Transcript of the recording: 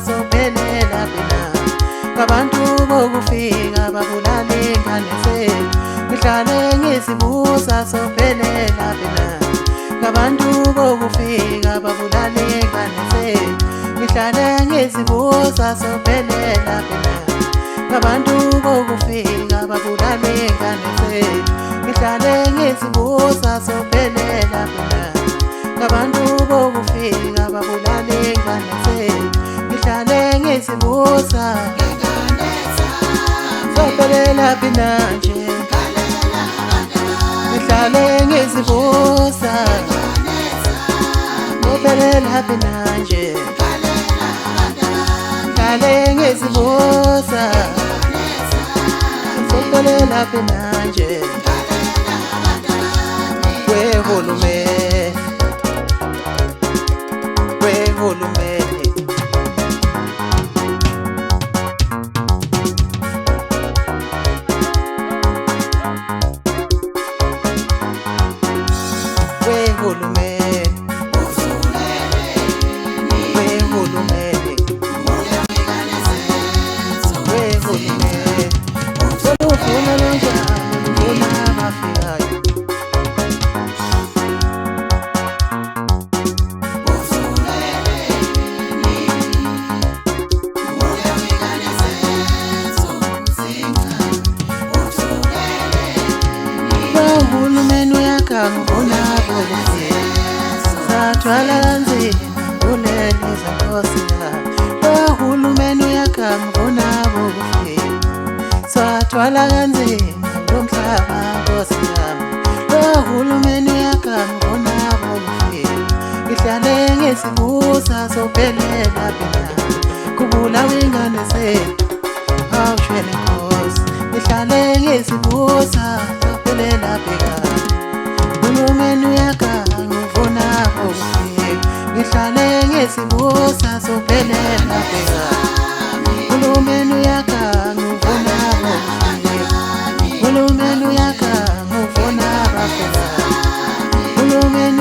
sophelela phela ngabantu bokufika babulala ingane zethu ngihlale ngisibusa sophelela phela ngabantu bokufika babulala ingane zethu ngihlale ngisibusa sophelela phela ngabantu bokufika babulala ingane zethu ngihlale ngisibusa sophelela phela ngabantu bokufika babulala ingane zethu ngihlale ngisibusa sophelela phela nje ngihlale ngisibusa sophelela phela nje ngihlale ngisibusa sophelela phela nje wehulumeni wehulumeni wehulumeni wehulumeni wehulumeni solufuna lonjani ufuna abafikayo uhulumeni uyakangifuna bokufika sathwala kanzima kuleli zenkosi yami uhulumeni uyakangifuna bokufika sathwala kanzima lomhlaba nkosi yami uhulumeni uyakangifuna bokufika ngihlale ngisibusa sophelela phela kubulawa ingane zethu awushwele nkosi ngihlale ngisibusa sophelela phela uhulumeni uyakangifuna bokufika ngihlale ngisibusa sophelela phela uhulumeni uyakangifuna bokufika uhulumeni uyakangifuna phela uhulumeni